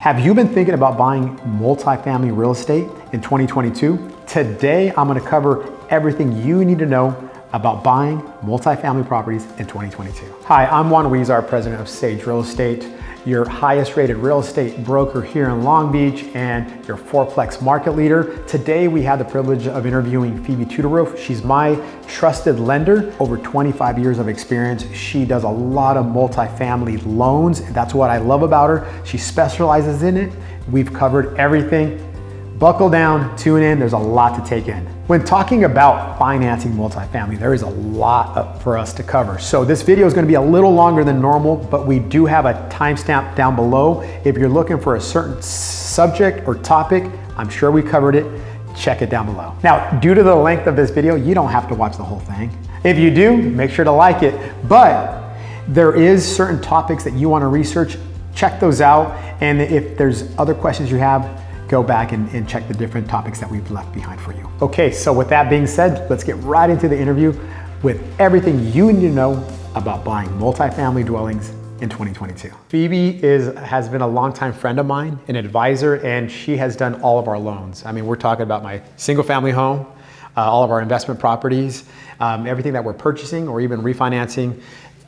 Have you been thinking about buying multifamily real estate in 2022? Today, I'm gonna cover everything you need to know about buying multifamily properties in 2022. Hi, I'm Juan Huizar, president of Sage Real Estate, your highest rated real estate broker here in Long Beach and your Fourplex market leader. Today, we have the privilege of interviewing Phoebe Tudorov. She's my trusted lender, over 25 years of experience. She does a lot of multifamily loans. That's what I love about her. She specializes in it. We've covered everything. Buckle down, tune in, there's a lot to take in. When talking about financing multifamily, there is a lot for us to cover. So this video is gonna be a little longer than normal, but we do have a timestamp down below. If you're looking for a certain subject or topic, I'm sure we covered it, check it down below. Now, due to the length of this video, you don't have to watch the whole thing. If you do, make sure to like it. But there is certain topics that you wanna research, check those out. And if there's other questions you have, go back and check the different topics that we've left behind for you. Okay, so with that being said, let's get right into the interview with everything you need to know about buying multifamily dwellings in 2022. Phoebe has been a longtime friend of mine, an advisor, and she has done all of our loans. I mean, we're talking about my single family home, all of our investment properties, everything that we're purchasing or even refinancing.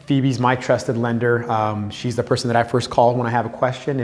Phoebe's my trusted lender. She's the person that I first call when I have a question,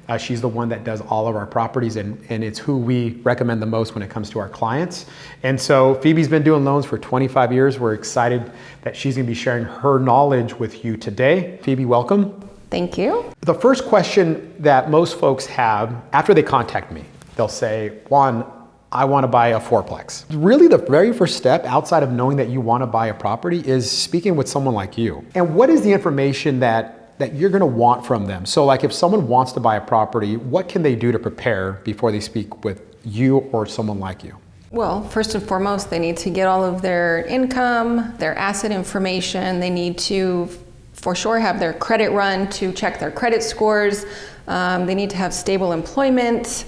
and she's the one that does all of our properties, and it's who we recommend the most when it comes to our clients. And so Phoebe's been doing loans for 25 years. We're excited that she's gonna be sharing her knowledge with you today. Phoebe, welcome. Thank you. The first question that most folks have after they contact me, they'll say, Juan, I want to buy a fourplex. Really, the very first step outside of knowing that you want to buy a property is speaking with someone like you. And what is the information that you're going to want from them? So like if someone wants to buy a property, what can they do to prepare before they speak with you or someone like you? Well, first and foremost, they need to get all of their income, their asset information. They need to, for sure, have their credit run to check their credit scores. They need to have stable employment.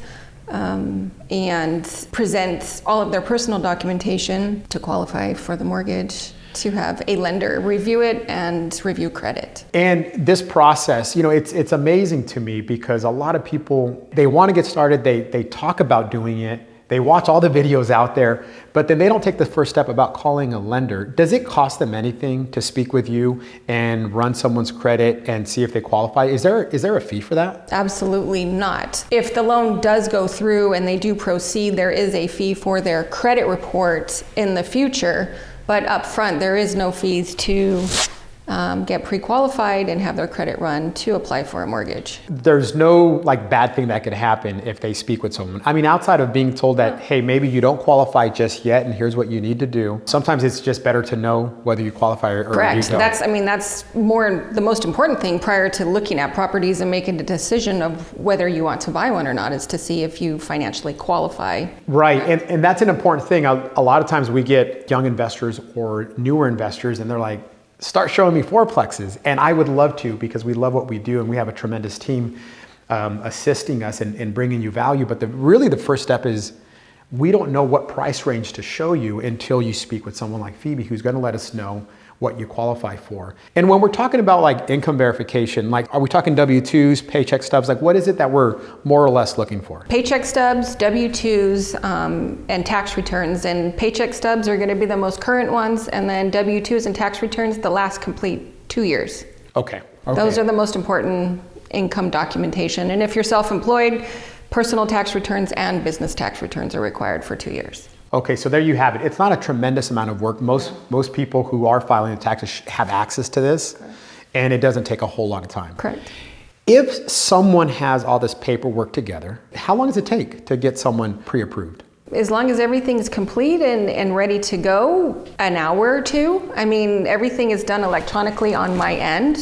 And present all of their personal documentation to qualify for the mortgage, to have a lender review it and review credit. And this process, you know, it's amazing to me because a lot of people, they want to get started, they talk about doing it, they watch all the videos out there, but then they don't take the first step about calling a lender. Does it cost them anything to speak with you and run someone's credit and see if they qualify? Is there a fee for that? Absolutely not. If the loan does go through and they do proceed, there is a fee for their credit report in the future, but up front there is no fees to get pre-qualified and have their credit run to apply for a mortgage. There's no like bad thing that could happen if they speak with someone. I mean, outside of being told that, hey, maybe you don't qualify just yet and here's what you need to do. Sometimes it's just better to know whether you qualify or Correct. you don't. That's more the most important thing prior to looking at properties and making a decision of whether you want to buy one or not, is to see if you financially qualify. Right, and that's an important thing. A lot of times we get young investors or newer investors and they're like, start showing me fourplexes. And I would love to, because we love what we do and we have a tremendous team assisting us in bringing you value. But really the first step is we don't know what price range to show you until you speak with someone like Phoebe, who's gonna let us know what you qualify for. And when we're talking about like income verification, like are we talking W-2s, paycheck stubs? Like what is it that we're more or less looking for? Paycheck stubs, W-2s, and tax returns. And paycheck stubs are gonna be the most current ones, and then W-2s and tax returns, the last complete 2 years. Okay. Those are the most important income documentation. And if you're self-employed, personal tax returns and business tax returns are required for 2 years. Okay, so there you have it. It's not a tremendous amount of work. Most people who are filing the taxes have access to this, and it doesn't take a whole lot of time. Correct. If someone has all this paperwork together, how long does it take to get someone pre-approved? As long as everything's complete and ready to go, an hour or two. I mean, everything is done electronically on my end,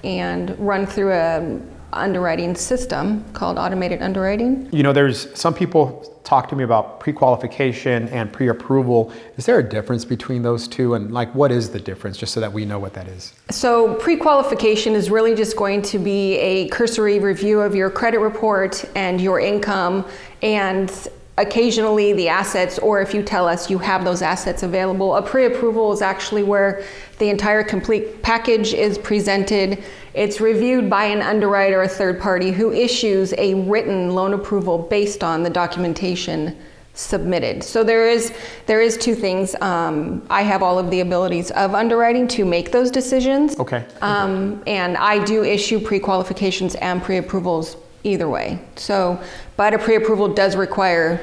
and run through a underwriting system called automated underwriting. You know, there's some people talk to me about pre-qualification and pre-approval. Is there a difference between those two? And like, what is the difference, just so that we know what that is? So pre-qualification is really just going to be a cursory review of your credit report and your income, and occasionally the assets, or if you tell us you have those assets available. A pre-approval is actually where the entire complete package is presented. It's reviewed by an underwriter, a third party, who issues a written loan approval based on the documentation submitted. So there is two things. I have all of the abilities of underwriting to make those decisions. Okay. And I do issue pre-qualifications and pre-approvals either way. So, but a pre-approval does require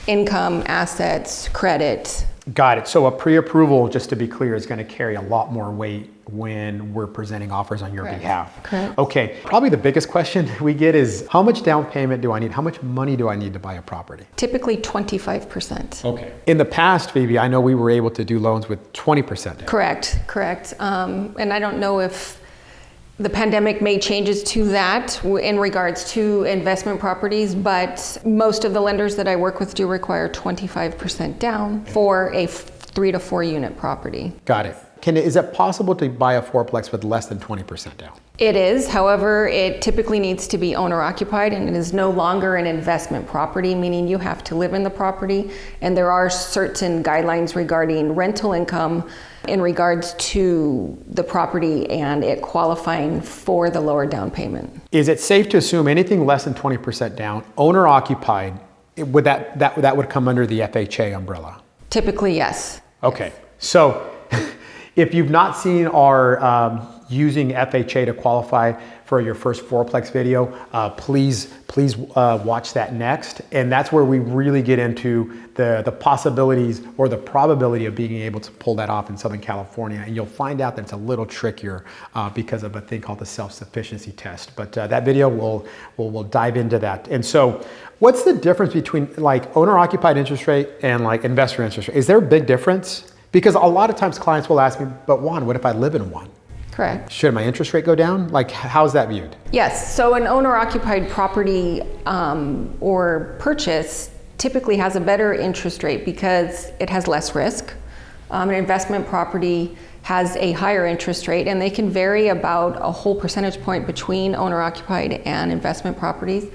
income, assets, credit. Got it. So a pre-approval, just to be clear, is going to carry a lot more weight when we're presenting offers on your behalf. Correct. Okay. Probably the biggest question we get is, how much down payment do I need? How much money do I need to buy a property? Typically 25%. Okay. In the past, Phoebe, I know we were able to do loans with 20% down. Correct. And I don't know if the pandemic made changes to that in regards to investment properties, but most of the lenders that I work with do require 25% down for a 3 to 4 unit property. Got it. Is it possible to buy a fourplex with less than 20% down? It is. However, it typically needs to be owner occupied, and it is no longer an investment property, meaning you have to live in the property. And there are certain guidelines regarding rental income in regards to the property and it qualifying for the lower down payment. Is it safe to assume anything less than 20% down, owner occupied, would that would come under the FHA umbrella? Typically, yes. Okay. So if you've not seen our using FHA to qualify for your first fourplex video, please watch that next. And that's where we really get into the possibilities or the probability of being able to pull that off in Southern California. And you'll find out that it's a little trickier because of a thing called the self-sufficiency test. But that video will dive into that. And so what's the difference between like owner occupied interest rate and like investor interest rate? Is there a big difference? Because a lot of times clients will ask me, but Juan, what if I live in one? Correct. Should my interest rate go down? Like, how's that viewed? Yes. So an owner-occupied property or purchase typically has a better interest rate because it has less risk. An investment property has a higher interest rate, and they can vary about a whole percentage point between owner-occupied and investment properties.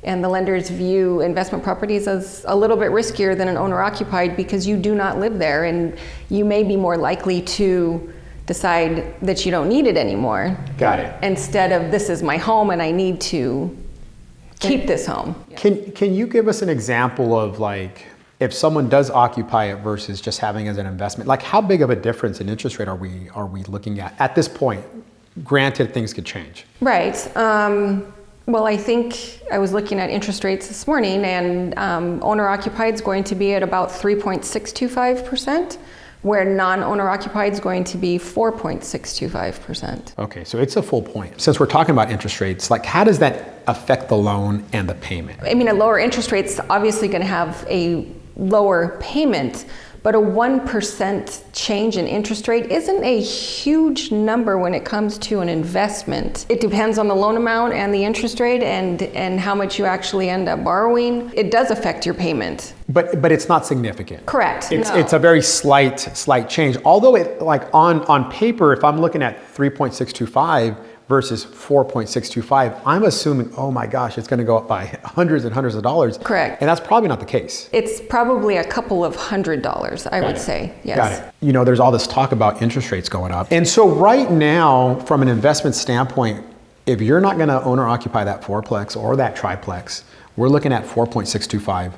And the lenders view investment properties as a little bit riskier than an owner-occupied because you do not live there, and you may be more likely to decide that you don't need it anymore. Got it. Instead of, this is my home and I need to keep this home. Can you give us an example of like, if someone does occupy it versus just having it as an investment, like how big of a difference in interest rate are we looking at this point? Granted, things could change. Right. Well, I think I was looking at interest rates this morning, and owner-occupied is going to be at about 3.625%, where non-owner-occupied is going to be 4.625%. Okay, so it's a full point. Since we're talking about interest rates, like how does that affect the loan and the payment? I mean, a lower interest rate is obviously going to have a lower payment, but a 1% change in interest rate isn't a huge number when it comes to an investment. It depends on the loan amount and the interest rate and how much you actually end up borrowing. It does affect your payment. But it's not significant. Correct. It's a very slight change. Although it like on paper, if I'm looking at 3.625 versus 4.625, I'm assuming, oh my gosh, it's going to go up by hundreds and hundreds of dollars. Correct. And that's probably not the case. It's probably a couple of $100s, I would say. Yes. Got it. You know, there's all this talk about interest rates going up. And so right now, from an investment standpoint, if you're not going to owner occupy that fourplex or that triplex, we're looking at 4.625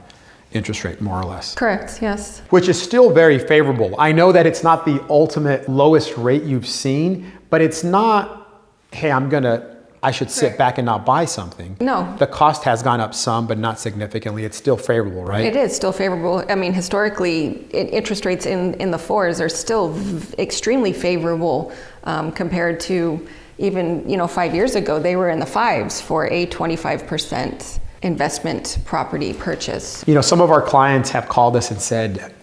interest rate, more or less. Correct, yes. Which is still very favorable. I know that it's not the ultimate lowest rate you've seen, but it's not, hey, I should sit back and not buy something. No. The cost has gone up some, but not significantly. It's still favorable, right? It is still favorable. I mean, historically, interest rates in the fours are still extremely favorable compared to even 5 years ago. They were in the fives for a 25% investment property purchase. Some of our clients have called us and said,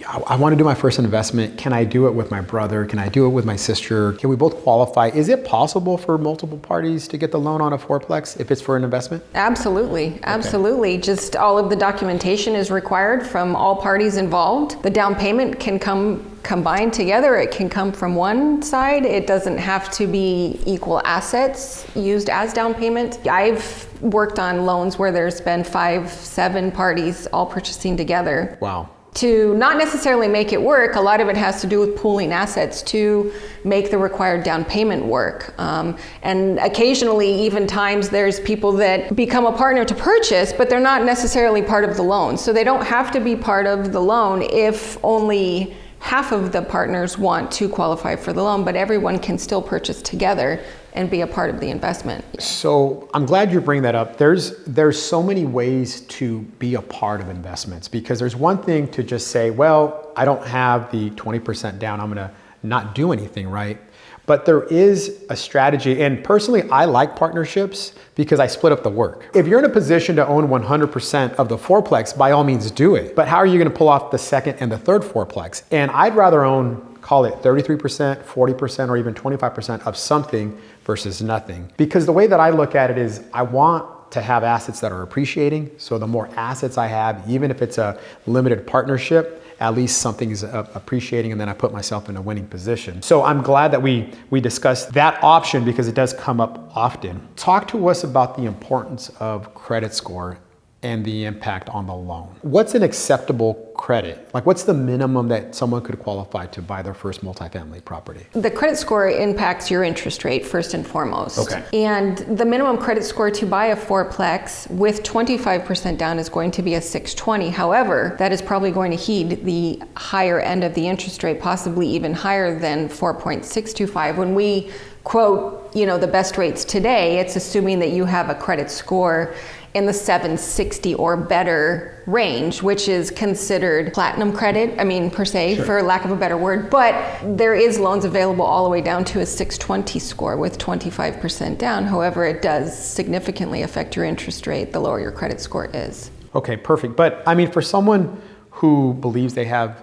I want to do my first investment. Can I do it with my brother? Can I do it with my sister? Can we both qualify? Is it possible for multiple parties to get the loan on a fourplex if it's for an investment? Absolutely, absolutely. Just all of the documentation is required from all parties involved. The down payment can come combined together. It can come from one side. It doesn't have to be equal assets used as down payment. I've worked on loans where there's been 5, 7 parties all purchasing together. Wow. To not necessarily make it work, a lot of it has to do with pooling assets to make the required down payment work. And occasionally, even times, there's people that become a partner to purchase, but they're not necessarily part of the loan. So they don't have to be part of the loan if only half of the partners want to qualify for the loan, but everyone can still purchase together and be a part of the investment. So I'm glad you bring that up. There's so many ways to be a part of investments, because there's one thing to just say, well, I don't have the 20% down, I'm gonna not do anything, right? But there is a strategy, and personally, I like partnerships because I split up the work. If you're in a position to own 100% of the fourplex, by all means do it. But how are you gonna pull off the second and the third fourplex? And I'd rather own, call it 33%, 40%, or even 25% of something versus nothing. Because the way that I look at it is I want to have assets that are appreciating. So the more assets I have, even if it's a limited partnership, at least something is appreciating, and then I put myself in a winning position. So I'm glad that we discussed that option because it does come up often. Talk to us about the importance of credit score and the impact on the loan. What's an acceptable credit? Like, what's the minimum that someone could qualify to buy their first multifamily property? The credit score impacts your interest rate first and foremost. Okay. And the minimum credit score to buy a fourplex with 25% down is going to be a 620. However, that is probably going to heed the higher end of the interest rate, possibly even higher than 4.625. When we quote, the best rates today, it's assuming that you have a credit score in the 760 or better range, which is considered platinum credit, per se, Sure. for lack of a better word. But there is loans available all the way down to a 620 score with 25% down. However, it does significantly affect your interest rate the lower your credit score is. Okay, perfect. But for someone who believes they have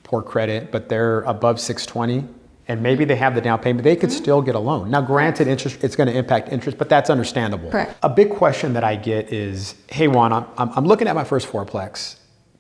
poor credit, but they're above 620, and maybe they have the down payment, they could still get a loan. Now, granted, it's going to impact interest, but that's understandable. Correct. A big question that I get is, hey Juan, I'm looking at my first fourplex.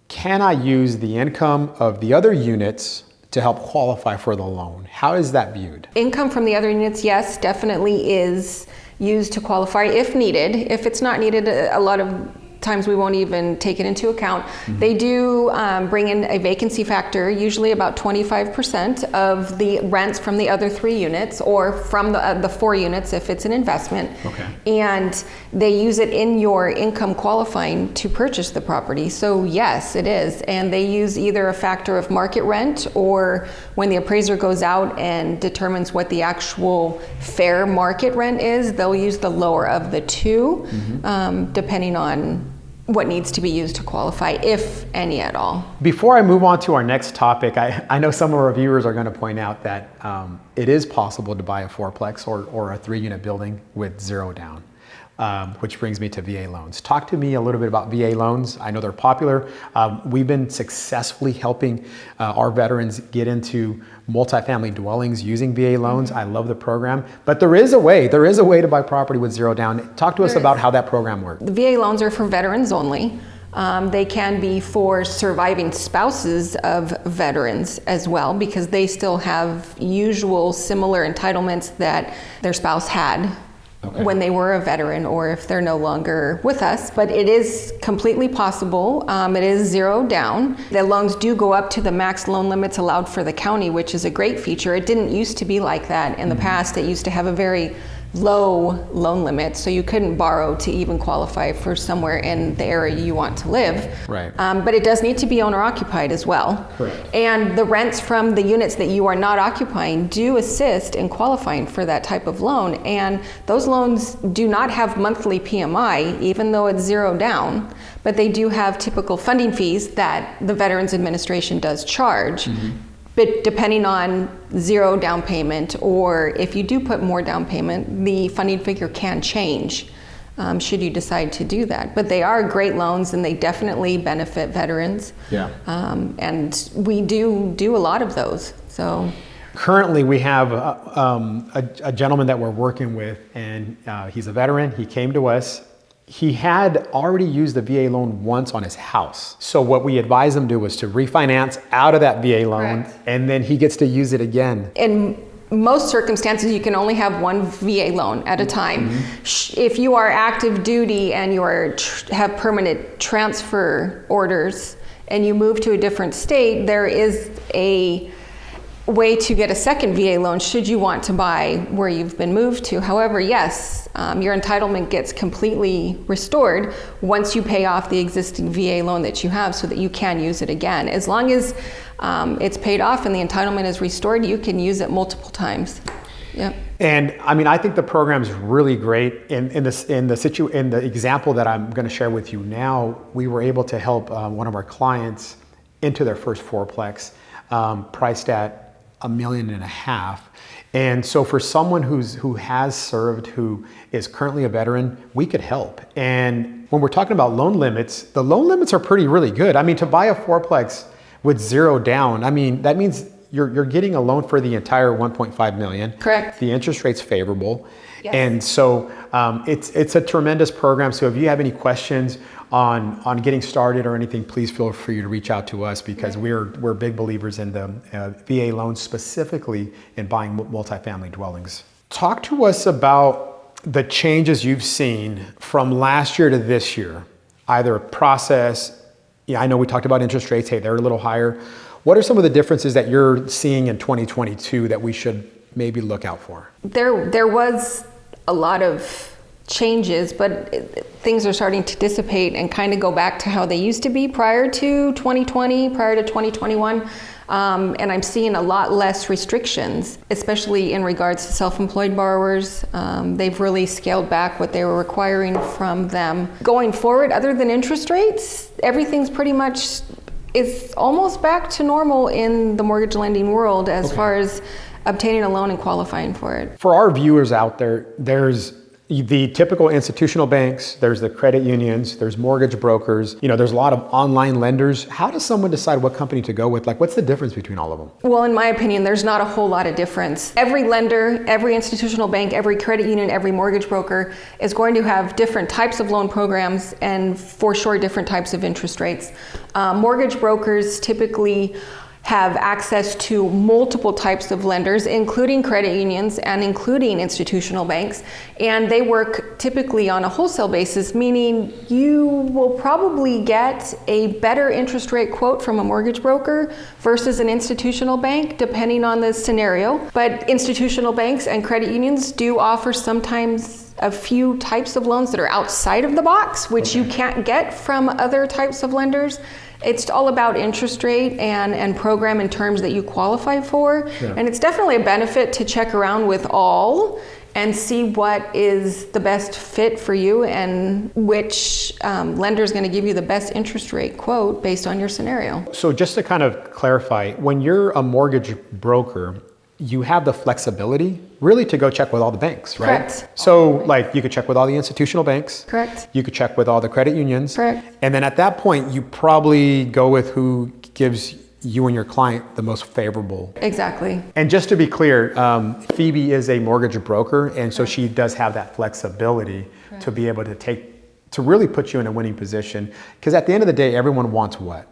Can I use the income of the other units to help qualify for the loan? How is that viewed? Income from the other units, yes, definitely is used to qualify if needed. If it's not needed, a lot of times we won't even take it into account. Mm-hmm. They do bring in a vacancy factor, usually about 25% of the rents from the other 3 units or from the 4 units if it's an investment. Okay. And they use it in your income qualifying to purchase the property. So yes, it is. And they use either a factor of market rent, or when the appraiser goes out and determines what the actual fair market rent is, they'll use the lower of the 2, mm-hmm. Depending on what needs to be used to qualify, if any at all. Before I move on to our next topic, I know some of our viewers are going to point out that it is possible to buy a fourplex or a 3-unit building with 0 down, which brings me to VA loans. Talk to me a little bit about VA loans. I know they're popular. We've been successfully helping our veterans get into multifamily dwellings using VA loans. Mm-hmm. I love the program, but there is a way to buy property with 0 down. Talk to us about how that program works. The VA loans are for veterans only. They can be for surviving spouses of veterans as well, because they still have usual similar entitlements that their spouse had. Okay. When they were a veteran, or if they're no longer with us. But it is completely possible. It is 0 down. The loans do go up to the max loan limits allowed for the county, which is a great feature. It didn't used to be like that in the past. It used to have a very low loan limit, so you couldn't borrow to even qualify for somewhere in the area you want to live. Right. But it does need to be owner occupied as well. Correct. And the rents from the units that you are not occupying do assist in qualifying for that type of loan. And those loans do not have monthly PMI, even though it's 0 down, but they do have typical funding fees that the Veterans Administration does charge. Mm-hmm. But depending on 0 down payment, or if you do put more down payment, the funding figure can change should you decide to do that. But they are great loans, and they definitely benefit veterans. Yeah. And we do a lot of those. So currently we have a gentleman that we're working with, and he's a veteran. He came to us. He had already used the VA loan once on his house. So what we advised him to do was to refinance out of that VA loan. Correct. And then he gets to use it again. In most circumstances, you can only have one VA loan at a time. Mm-hmm. If you are active duty and you have permanent transfer orders and you move to a different state, there is a way to get a second VA loan should you want to buy where you've been moved to. However, yes, your entitlement gets completely restored once you pay off the existing VA loan that you have, so that you can use it again. As long as it's paid off and the entitlement is restored, you can use it multiple times. Yep. And I mean, I think the program is really great. In the example that I'm going to share with you now, we were able to help one of our clients into their first fourplex, priced at $1.5 million. And so for someone who has served, who is currently a veteran, we could help. And when we're talking about loan limits, the loan limits are really good. I mean, to buy a fourplex with 0 down, I mean, that means you're getting a loan for the entire 1.5 million. Correct. The interest rate's favorable. Yes. And so it's a tremendous program. So if you have any questions on getting started or anything, please feel free to reach out to us, because we're big believers in the VA loans, specifically in buying multifamily dwellings. Talk to us about the changes you've seen from last year to this year, either process. Yeah, I know we talked about interest rates. Hey, they're a little higher. What are some of the differences that you're seeing in 2022 that we should maybe look out for? There was a lot of changes, but things are starting to dissipate and kind of go back to how they used to be prior to 2020, prior to 2021. And I'm seeing a lot less restrictions, especially in regards to self-employed borrowers. They've really scaled back what they were requiring from them. Going forward, other than interest rates, everything's pretty much is almost back to normal in the mortgage lending world as far as obtaining a loan and qualifying for it. For our viewers out there, there's the typical institutional banks, there's the credit unions, there's mortgage brokers, there's a lot of online lenders. How does someone decide what company to go with? Like, what's the difference between all of them? Well, in my opinion, there's not a whole lot of difference. Every lender, every institutional bank, every credit union, every mortgage broker is going to have different types of loan programs and for sure different types of interest rates. Mortgage brokers typically have access to multiple types of lenders, including credit unions and including institutional banks. And they work typically on a wholesale basis, meaning you will probably get a better interest rate quote from a mortgage broker versus an institutional bank, depending on the scenario. But institutional banks and credit unions do offer sometimes a few types of loans that are outside of the box, which you can't get from other types of lenders. It's all about interest rate and program and terms that you qualify for. Yeah. And it's definitely a benefit to check around with all and see what is the best fit for you and which lender is going to give you the best interest rate quote based on your scenario. So just to kind of clarify, when you're a mortgage broker, you have the flexibility really to go check with all the banks, right? Correct. So like you could check with all the institutional banks. Correct. You could check with all the credit unions. Correct. And then at that point, you probably go with who gives you and your client the most favorable. Exactly. And just to be clear, Phoebe is a mortgage broker, and so she does have that flexibility to be able to really put you in a winning position. Because at the end of the day, everyone wants what?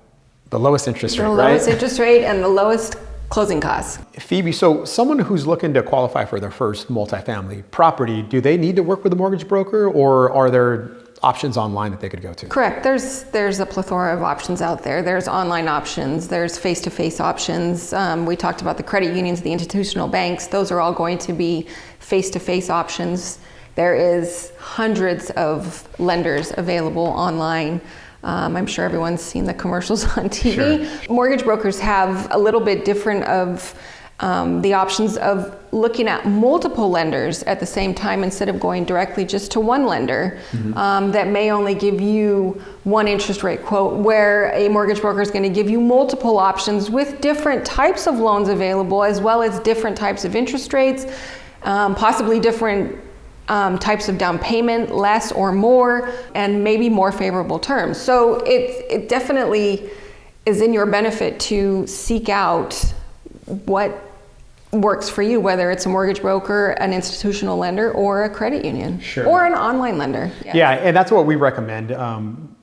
The lowest interest rate, right? The lowest interest rate and the lowest closing costs. Phoebe, so someone who's looking to qualify for their first multifamily property, do they need to work with a mortgage broker, or are there options online that they could go to? Correct. There's a plethora of options out there. There's online options. There's face-to-face options. We talked about the credit unions, the institutional banks. Those are all going to be face-to-face options. There is hundreds of lenders available online. I'm sure everyone's seen the commercials on TV. Sure. Mortgage brokers have a little bit different of the options of looking at multiple lenders at the same time instead of going directly just to one lender that may only give you one interest rate quote, where a mortgage broker is going to give you multiple options with different types of loans available, as well as different types of interest rates, possibly different types of down payment, less or more, and maybe more favorable terms. So it definitely is in your benefit to seek out what works for you, whether it's a mortgage broker, an institutional lender, or a credit union, Sure. or an online lender. Yeah, and that's what we recommend.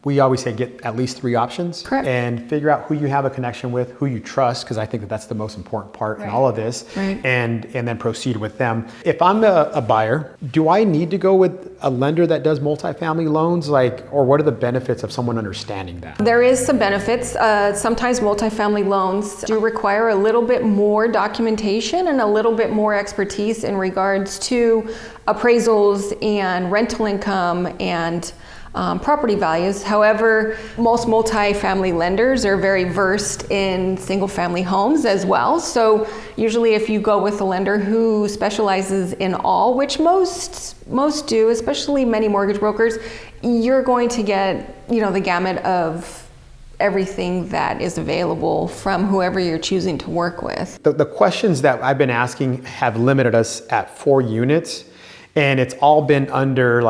We always say get at least 3 options. Correct. And figure out who you have a connection with, who you trust, because I think that that's the most important part in all of this, Right. and then proceed with them. If I'm a buyer, do I need to go with a lender that does multifamily loans, or what are the benefits of someone understanding that? There is some benefits. Sometimes multifamily loans do require a little bit more documentation and a little bit more expertise in regards to appraisals and rental income and property values. However, most multifamily lenders are very versed in single family homes as well. So usually if you go with a lender who specializes in all, which most do, especially many mortgage brokers, you're going to get, the gamut of everything that is available from whoever you're choosing to work with. The questions that I've been asking have limited us at 4 units, and it's all been under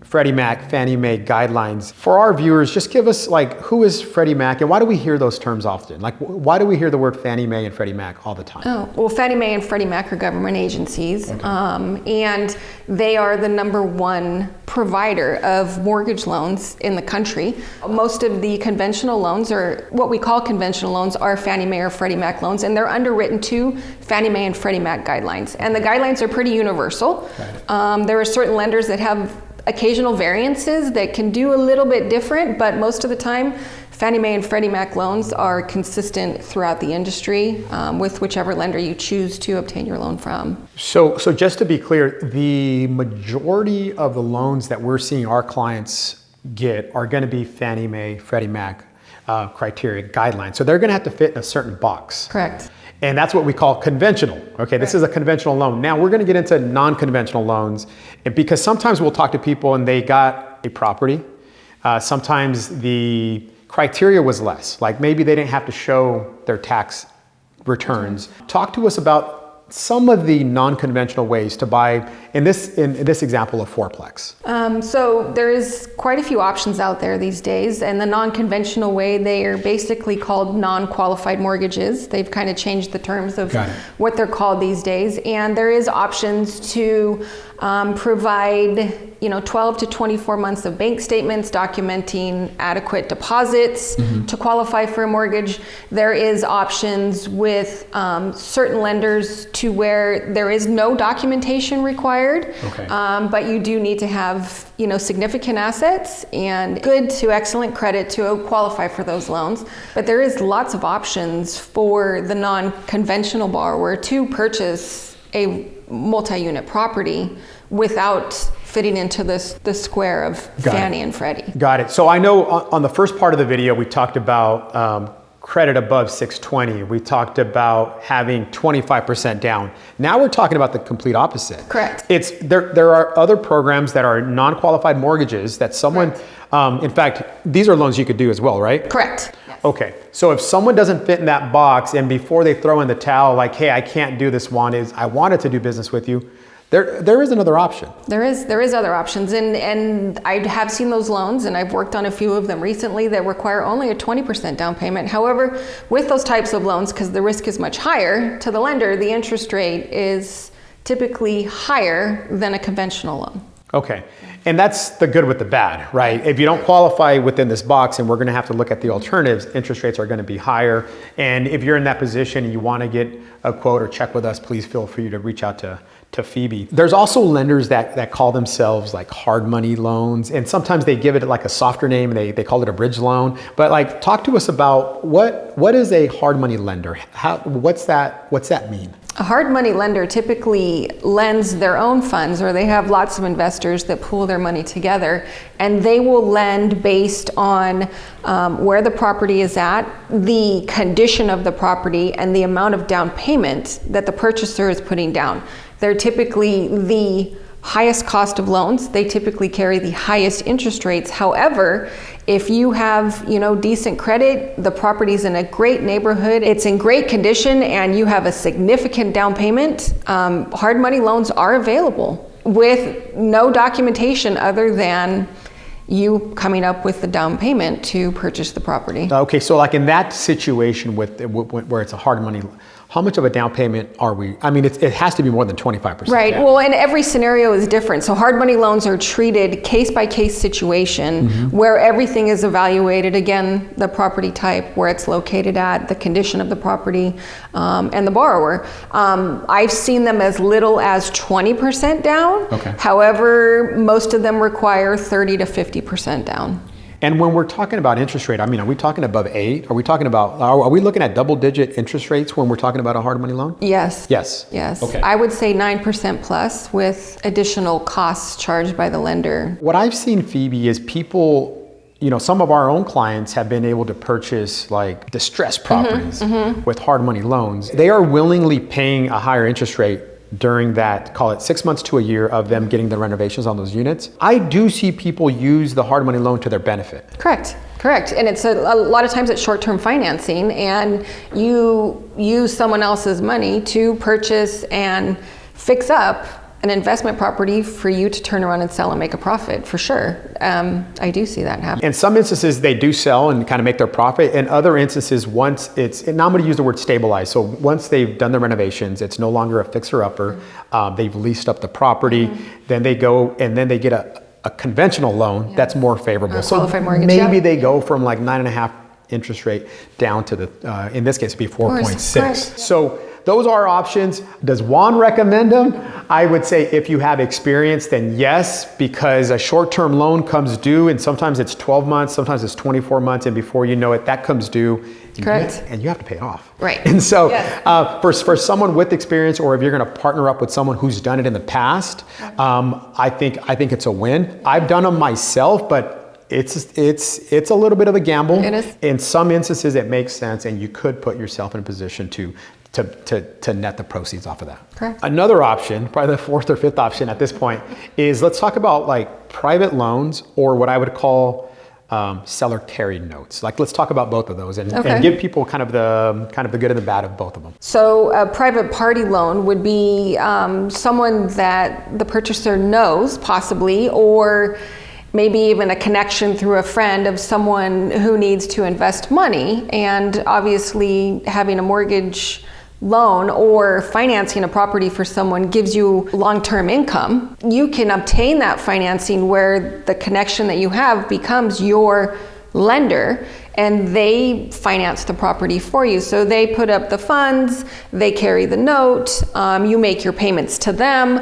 Freddie Mac, Fannie Mae guidelines. For our viewers, just give us who is Freddie Mac and why do we hear those terms often? Why do we hear the word Fannie Mae and Freddie Mac all the time? Oh, well, Fannie Mae and Freddie Mac are government agencies, and they are the #1 provider of mortgage loans in the country. Most of the conventional loans, or what we call conventional loans, are Fannie Mae or Freddie Mac loans, and they're underwritten to Fannie Mae and Freddie Mac guidelines. And the guidelines are pretty universal. There are certain lenders that have occasional variances that can do a little bit different, but most of the time, Fannie Mae and Freddie Mac loans are consistent throughout the industry with whichever lender you choose to obtain your loan from. So just to be clear, the majority of the loans that we're seeing our clients get are going to be Fannie Mae, Freddie Mac criteria guidelines. So they're going to have to fit in a certain box. Correct. And that's what we call conventional. Okay, this is a conventional loan. Now we're going to get into non-conventional loans, because sometimes we'll talk to people and they got a property. Sometimes the criteria was less, maybe they didn't have to show their tax returns. Talk to us about some of the non-conventional ways to buy, in this example, a fourplex. So there is quite a few options out there these days, and the non-conventional way, they are basically called non-qualified mortgages. They've kind of changed the terms of what they're called these days, and there is options to provide 12 to 24 months of bank statements documenting adequate deposits to qualify for a mortgage. There is options with certain lenders to where there is no documentation required, but you do need to have significant assets and good to excellent credit to qualify for those loans. But there is lots of options for the non-conventional borrower to purchase a multi-unit property without fitting into the square of Fannie and Freddie. Got it. So I know on the first part of the video, we talked about credit above 620. We talked about having 25% down. Now we're talking about the complete opposite. Correct. There are other programs that are non-qualified mortgages that someone, in fact, these are loans you could do as well, right? Correct. Yes. Okay. So if someone doesn't fit in that box and before they throw in the towel, hey, I can't do this one, I wanted to do business with you, there is another option. There is other options, and I have seen those loans, and I've worked on a few of them recently that require only a 20% down payment. However, with those types of loans, because the risk is much higher to the lender, the interest rate is typically higher than a conventional loan. Okay, and that's the good with the bad, right? If you don't qualify within this box, and we're going to have to look at the alternatives, interest rates are going to be higher. And if you're in that position and you want to get a quote or check with us, please feel free to reach out to Phoebe. There's also lenders that call themselves hard money loans, and sometimes they give it a softer name, and they call it a bridge loan. But talk to us about what is a hard money lender? What's that mean? A hard money lender typically lends their own funds, or they have lots of investors that pool their money together, and they will lend based on where the property is at, the condition of the property, and the amount of down payment that the purchaser is putting down. They're typically the highest cost of loans. They typically carry the highest interest rates. However, if you have, decent credit, the property's in a great neighborhood, it's in great condition, and you have a significant down payment, hard money loans are available. with no documentation other than you coming up with the down payment to purchase the property. Okay, so like in that situation where it's a hard money, how much of a down payment are we? I mean, it has to be more than 25%. Right. down. Well, and every scenario is different. So hard money loans are treated case by case situation where everything is evaluated. Again, the property type, where it's located at, the condition of the property, and the borrower. I've seen them as little as 20% down. Okay. However, most of them require 30 to 50% down. And when we're talking about interest rate, I mean, are we talking above 8? Are we talking about, are we looking at double-digit interest rates when we're talking about a hard money loan? Yes. Yes. Yes. Okay. I would say 9% plus with additional costs charged by the lender. What I've seen, Phoebe, is people, some of our own clients have been able to purchase like distressed properties with hard money loans. They are willingly paying a higher interest rate during that, call it 6 months to a year of them getting the renovations on those units. I do see people use the hard money loan to their benefit. Correct. And it's a lot of times it's short-term financing, and you use someone else's money to purchase and fix up an investment property for you to turn around and sell and make a profit, for sure. I do see that happen. In some instances, they do sell and kind of make their profit. In other instances, once and now I'm going to use the word stabilize. So once they've done the renovations, it's no longer a fixer-upper. They've leased up the property. Then they go and then they get a conventional loan that's more favorable. So mortgage, maybe they go from like 9.5 interest rate down to the, in this case, it'd be 4.6. So those are options. Does Juan recommend them? I would say if you have experience, then yes, because a short-term loan comes due, and sometimes it's 12 months, sometimes it's 24 months, and before you know it, that comes due. Correct. And you have to pay it off. Right. And so for someone with experience, or if you're going to partner up with someone who's done it in the past, I think it's a win. I've done them myself, but it's a little bit of a gamble. It is. In some instances, it makes sense, and you could put yourself in a position to net the proceeds off of that. Correct. Another option, probably the fourth or fifth option at this point, is let's talk about like private loans, or what I would call seller carried notes. Like, let's talk about both of those and give people kind of the good and the bad of both of them. So a private party loan would be someone that the purchaser knows, possibly, or maybe even a connection through a friend of someone who needs to invest money. And obviously having a mortgage loan or financing a property for someone gives you long-term income. You can obtain that financing where the connection that you have becomes your lender, and they finance the property for you. So they put up the funds, they carry the note, you make your payments to them,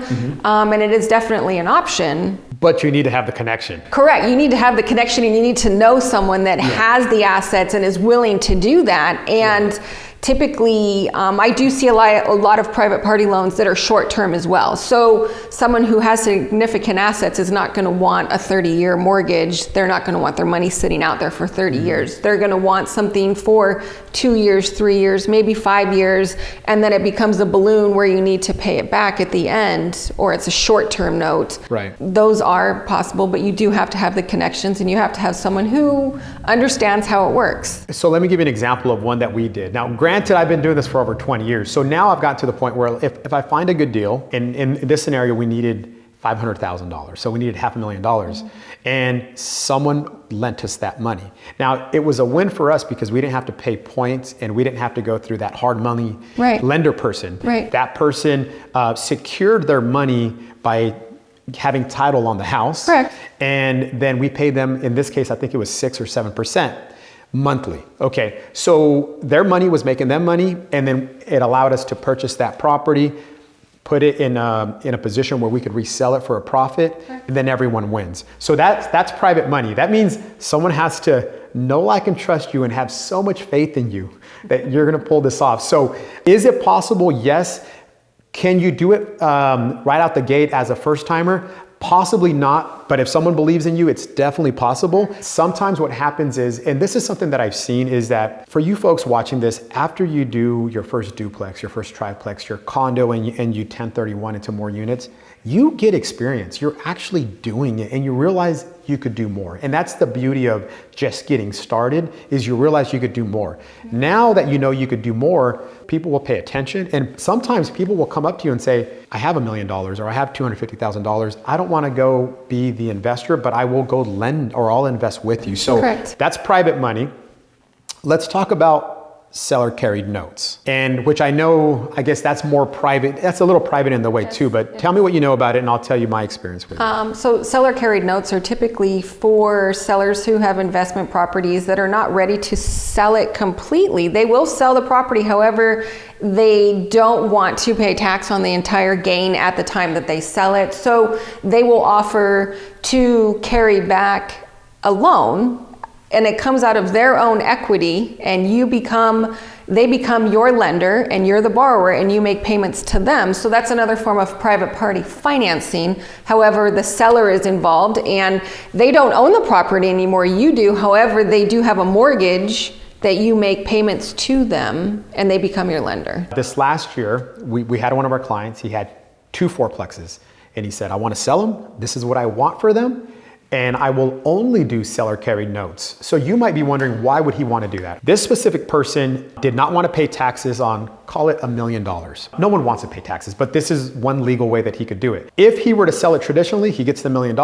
and it is definitely an option. But you need to have the connection. Correct. You need to have the connection, and you need to know someone that has the assets and is willing to do that. And typically, I do see a lot of private party loans that are short-term as well. So someone who has significant assets is not going to want a 30-year mortgage. They're not going to want their money sitting out there for 30 years. They're going to want something for 2 years, 3 years, maybe 5 years, and then it becomes a balloon where you need to pay it back at the end, or it's a short-term note. Right. Those are possible, but you do have to have the connections, and you have to have someone who understands how it works. So let me give you an example of one that we did. Now, granted, I've been doing this for over 20 years. So now I've got to the point where if I find a good deal, and in this scenario, we needed $500,000. So we needed $500,000. And someone lent us that money. Now, it was a win for us because we didn't have to pay points, and we didn't have to go through that hard money lender person. Right. That person secured their money by having title on the house. Correct. And then we paid them, in this case, I think it was 6 or 7%. Monthly. Okay, so their money was making them money, and then it allowed us to purchase that property, put it in a position where we could resell it for a profit, and then everyone wins. So that's private money. That means someone has to know, like, and trust you and have so much faith in you that you're going to pull this off. So is it possible? Yes. Can you do it right out the gate as a first timer? Possibly not, but if someone believes in you, it's definitely possible. Sometimes what happens is, and this is something that I've seen, is that for you folks watching this, after you do your first duplex, your first triplex, your condo, and you 1031 into more units, you get experience. You're actually doing it, and you realize you could do more. And that's the beauty of just getting started, is you realize you could do more. Now that you know you could do more, people will pay attention. And sometimes people will come up to you and say, I have $1 million or I have $250,000. I don't want to go be the investor, but I will go lend or I'll invest with you. So Correct. That's private money. Let's talk about seller carried notes, and which I know, I guess that's more private. That's a little private in the way too, but tell me what you know about it and I'll tell you my experience with it. So seller carried notes are typically for sellers who have investment properties that are not ready to sell it completely. They will sell the property, however, they don't want to pay tax on the entire gain at the time that they sell it. So they will offer to carry back a loan, and it comes out of their own equity, and they become your lender and you're the borrower and you make payments to them. So that's another form of private party financing. However, the seller is involved and they don't own the property anymore, you do. However, they do have a mortgage that you make payments to them and they become your lender. This last year, we had one of our clients, he had 2 fourplexes, and he said, I want to sell them. This is what I want for them. And I will only do seller carried notes. So you might be wondering, why would he want to do that? This specific person did not want to pay taxes on, call it $1 million. No one wants to pay taxes, but this is one legal way that he could do it. If he were to sell it traditionally, he gets the $1 million.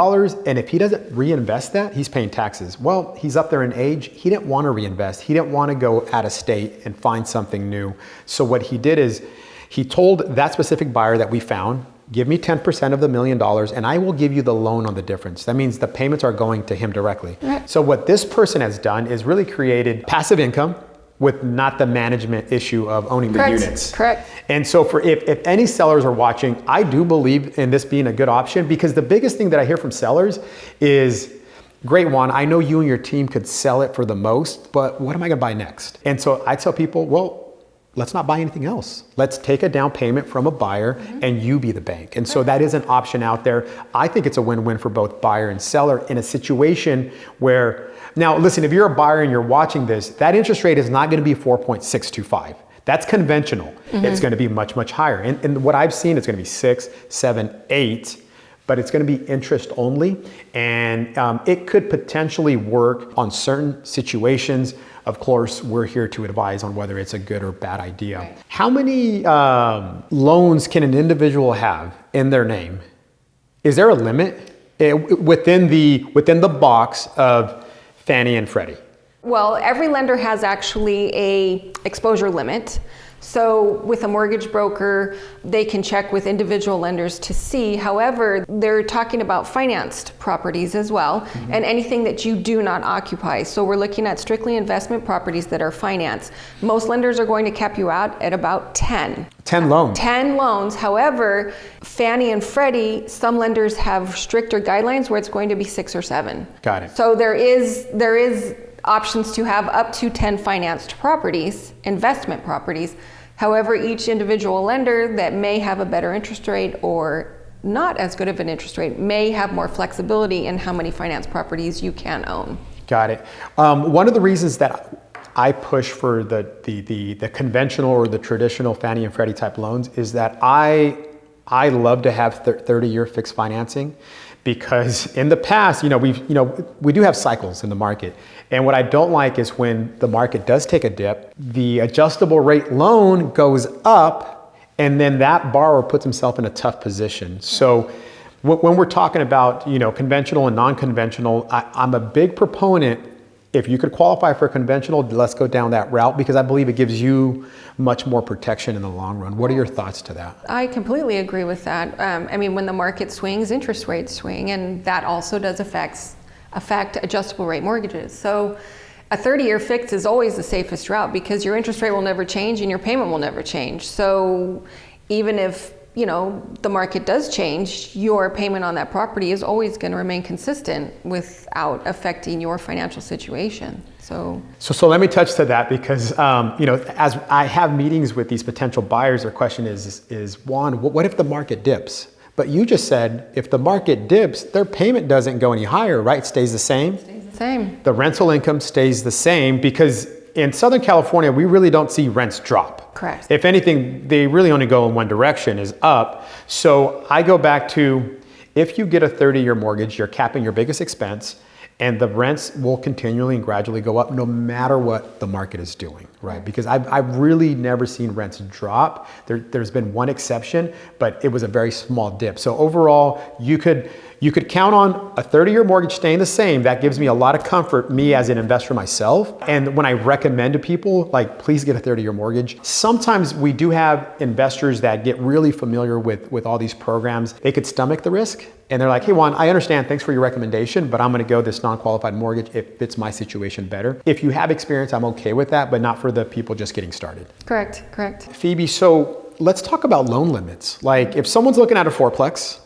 And if he doesn't reinvest that, he's paying taxes. Well, he's up there in age. He didn't want to reinvest. He didn't want to go out of state and find something new. So what he did is he told that specific buyer that we found, give me 10% of the $1 million and I will give you the loan on the difference. That means the payments are going to him directly. Right. So what this person has done is really created passive income with not the management issue of owning the units. Correct. And so if any sellers are watching, I do believe in this being a good option, because the biggest thing that I hear from sellers is, great, Juan, I know you and your team could sell it for the most, but what am I gonna buy next? And so I tell people, well, let's not buy anything else. Let's take a down payment from a buyer and you be the bank. And so that is an option out there. I think it's a win-win for both buyer and seller in a situation where, now listen, if you're a buyer and you're watching this, that interest rate is not gonna be 4.625. That's conventional. It's gonna be much, much higher. And what I've seen, it's gonna be 6, 7, 8, but it's going to be interest only. And it could potentially work on certain situations. Of course, we're here to advise on whether it's a good or bad idea. Right. How many loans can an individual have in their name? Is there a limit within the box of Fannie and Freddie? Well, every lender has actually a exposure limit. So with a mortgage broker, they can check with individual lenders to see. However, they're talking about financed properties as well, and anything that you do not occupy. So we're looking at strictly investment properties that are financed. Most lenders are going to cap you out at about 10. 10 loans. 10 loans. However, Fannie and Freddie, some lenders have stricter guidelines where it's going to be 6 or 7. Got it. So there is options to have up to 10 financed properties, investment properties. However, each individual lender that may have a better interest rate or not as good of an interest rate may have more flexibility in how many finance properties you can own. Got it. One of the reasons that I push for the conventional or the traditional Fannie and Freddie type loans is that I love to have 30-year fixed financing, because in the past, we do have cycles in the market. And what I don't like is when the market does take a dip, the adjustable rate loan goes up, and then that borrower puts himself in a tough position. So when we're talking about, conventional and non-conventional, I'm a big proponent. If you could qualify for conventional, let's go down that route, because I believe it gives you much more protection in the long run. What are your thoughts to that? I completely agree with that. When the market swings, interest rates swing, and that also does affect adjustable rate mortgages. So a 30-year fix is always the safest route, because your interest rate will never change and your payment will never change. So even if the market does change, your payment on that property is always going to remain consistent without affecting your financial situation. So let me touch to that, because as I have meetings with these potential buyers, their question is Juan, what if the market dips? But you just said if the market dips, their payment doesn't go any higher, right? It stays the same. Stays the same. The rental income stays the same, because in Southern California, we really don't see rents drop. Correct. If anything, they really only go in one direction, is up. So I go back to, If you get a 30-year mortgage, you're capping your biggest expense, and the rents will continually and gradually go up no matter what the market is doing, right? Because I've really never seen rents drop. There's been one exception, but it was a very small dip. So overall, you could count on a 30-year mortgage staying the same. That gives me a lot of comfort, me as an investor myself. And when I recommend to people, like, please get a 30-year mortgage. Sometimes we do have investors that get really familiar with all these programs. They could stomach the risk. And they're like, hey, Juan, I understand, thanks for your recommendation, but I'm gonna go this non-qualified mortgage. It fits my situation better. If you have experience, I'm okay with that, but not for the people just getting started. Correct. Phoebe, so let's talk about loan limits. Like, if someone's looking at a fourplex,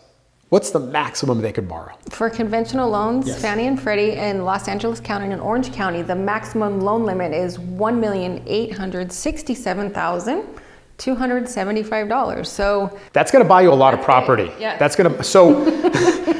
what's the maximum they could borrow? For conventional loans, Yes. Fannie and Freddie in Los Angeles County and Orange County, the maximum loan limit is $1,867,275. So that's going to buy you a lot of property. Yeah. That's going to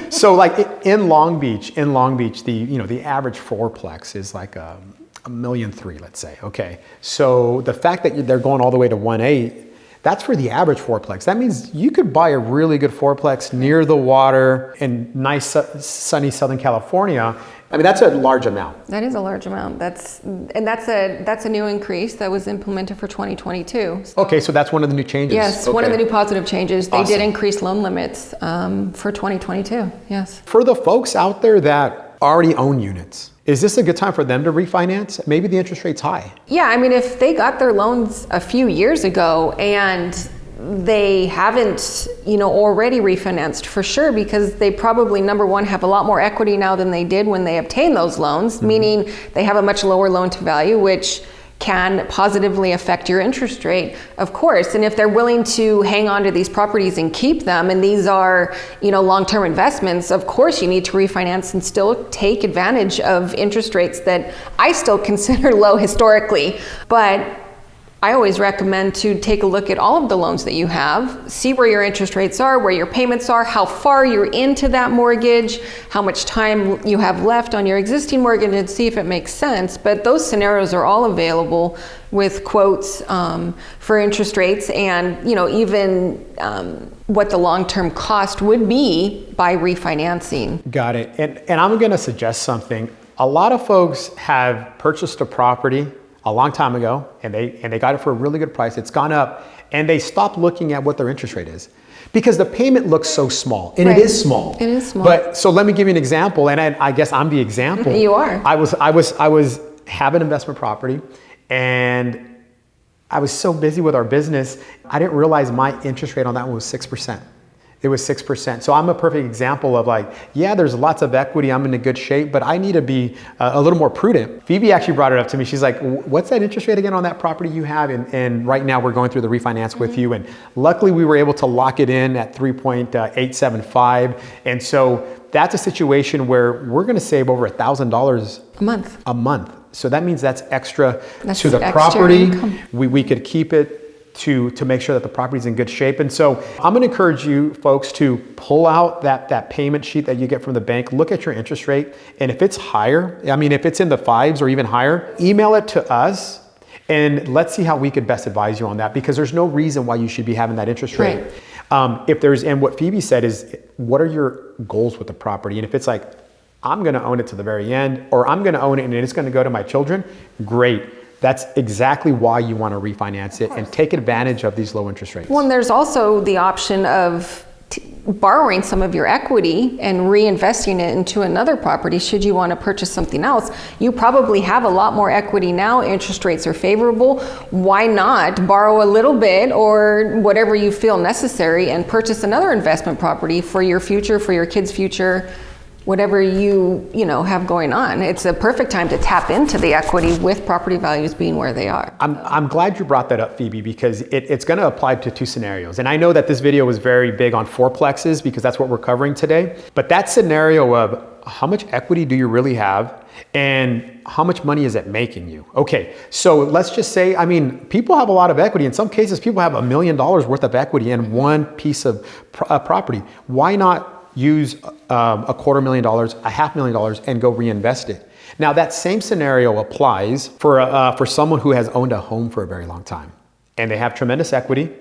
so like in Long Beach, the average fourplex is like $1.3 million, let's say. Okay, so the fact that they're going all the way to 1.8, that's for the average fourplex. That means you could buy a really good fourplex near the water in nice sunny Southern California. I mean, that's a large amount. that is a large amount. That's a new increase that was implemented for 2022. Okay, so that's one of the new changes. Yes, okay. One of the new positive changes. They Awesome. did increase loan limits for 2022. Yes. For the folks out there that already own units, is this a good time for them to refinance? Maybe the interest rate's high. Yeah, I mean, if they got their loans a few years ago and they haven't, already refinanced, for sure, because they probably, number one, have a lot more equity now than they did when they obtained those loans, meaning they have a much lower loan to value, which can positively affect your interest rate, of course. And if they're willing to hang on to these properties and keep them, and these are, long-term investments, of course you need to refinance and still take advantage of interest rates that I still consider low historically. But I always recommend to take a look at all of the loans that you have, see where your interest rates are, where your payments are, how far you're into that mortgage, how much time you have left on your existing mortgage, and see if it makes sense. But those scenarios are all available with quotes for interest rates and, even what the long-term cost would be by refinancing. Got it. And I'm going to suggest something. A lot of folks have purchased a property a long time ago, and they got it for a really good price. It's gone up, and they stopped looking at what their interest rate is because the payment looks so small, and Right. it is small. It is small. But so let me give you an example, and I guess I'm the example. You are. I was have an investment property, and I was so busy with our business, I didn't realize my interest rate on that one was 6%. It was 6%. So I'm a perfect example of like, yeah, there's lots of equity, I'm in a good shape, but I need to be a little more prudent. Phoebe actually brought it up to me. She's like, what's that interest rate again on that property you have? And right now we're going through the refinance with you. And luckily we were able to lock it in at 3.875. And so that's a situation where we're gonna save over $1,000 a month. So that means that's extra to the extra property. income. We could keep it to make sure that the property's in good shape. And so I'm gonna encourage you folks to pull out that payment sheet that you get from the bank, look at your interest rate, and if it's higher, I mean, if it's in the 5s or even higher, email it to us, and let's see how we could best advise you on that, because there's no reason why you should be having that interest rate. Right. And what Phoebe said is, what are your goals with the property? And if it's like, I'm gonna own it to the very end, or I'm gonna own it and it's gonna go to my children, great. That's exactly why you want to refinance it and take advantage of these low interest rates. Well, and there's also the option of borrowing some of your equity and reinvesting it into another property should you want to purchase something else. You probably have a lot more equity now, interest rates are favorable. Why not borrow a little bit or whatever you feel necessary and purchase another investment property for your future, for your kids' future, whatever you have going on. It's a perfect time to tap into the equity with property values being where they are. I'm glad you brought that up, Phoebe, because it's going to apply to two scenarios. And I know that this video was very big on fourplexes because that's what we're covering today. But that scenario of how much equity do you really have and how much money is it making you? Okay, so let's just say, I mean, people have a lot of equity. In some cases, people have $1 million worth of equity in one piece of property. Why not use $250,000, $500,000, and go reinvest it? Now that same scenario applies for someone who has owned a home for a very long time and they have tremendous equity,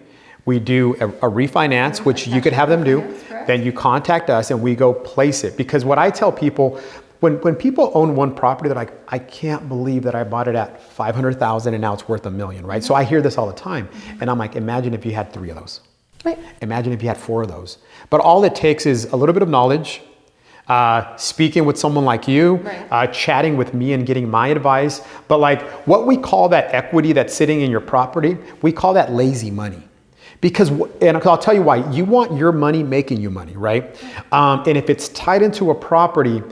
We do a refinance, which you could have them do. Then you contact us and we go place it. Because what I tell people, when people own one property, they're like, I can't believe that I bought it at 500,000 and now it's worth $1 million, right? So I hear this all the time. And I'm like, imagine if you had 3 of those. Right. Imagine if you had 4 of those. But all it takes is a little bit of knowledge, speaking with someone like you, right. Chatting with me and getting my advice. But like what we call that equity that's sitting in your property, we call that lazy money. Because, and I'll tell you why, you want your money making you money, right? And if it's tied into a property,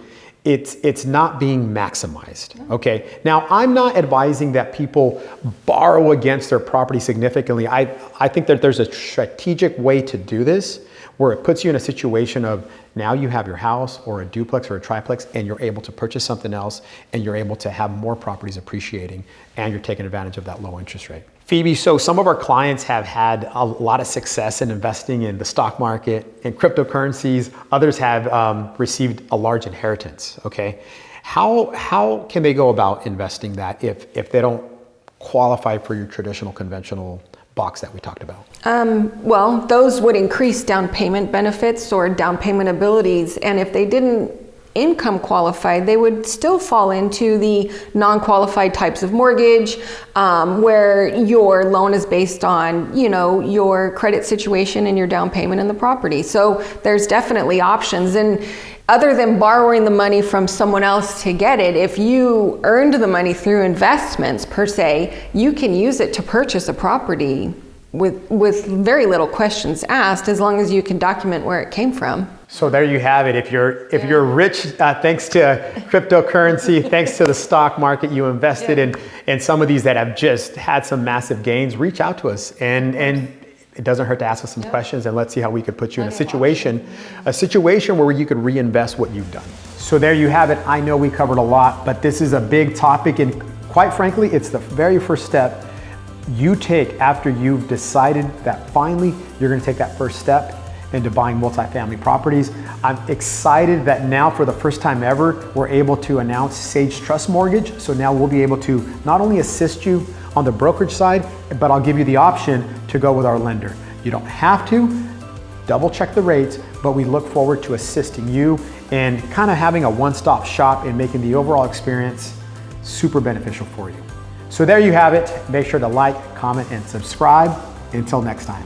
it's not being maximized, okay? Now, I'm not advising that people borrow against their property significantly. I think that there's a strategic way to do this where it puts you in a situation of now you have your house or a duplex or a triplex and you're able to purchase something else and you're able to have more properties appreciating and you're taking advantage of that low interest rate. Phoebe, so some of our clients have had a lot of success in investing in the stock market and cryptocurrencies. Others have received a large inheritance, okay? How can they go about investing that if they don't qualify for your traditional conventional box that we talked about? Well, those would increase down payment benefits or down payment abilities. And if they didn't income qualified, they would still fall into the non-qualified types of mortgage, where your loan is based on, your credit situation and your down payment in the property. So there's definitely options. And other than borrowing the money from someone else to get it, if you earned the money through investments per se, you can use it to purchase a property with very little questions asked, as long as you can document where it came from. So there you have it. If you're rich, thanks to cryptocurrency, thanks to the stock market, you invested in some of these that have just had some massive gains, reach out to us. And it doesn't hurt to ask us some questions, and let's see how we could put you in a situation where you could reinvest what you've done. So there you have it. I know we covered a lot, but this is a big topic, and quite frankly, it's the very first step you take after you've decided that finally you're going to take that first step into buying multifamily properties. I'm excited that now for the first time ever, we're able to announce Sage Trust Mortgage. So now we'll be able to not only assist you on the brokerage side, but I'll give you the option to go with our lender. You don't have to, double check the rates, but we look forward to assisting you and kind of having a one-stop shop and making the overall experience super beneficial for you. So there you have it. Make sure to like, comment, and subscribe. Until next time.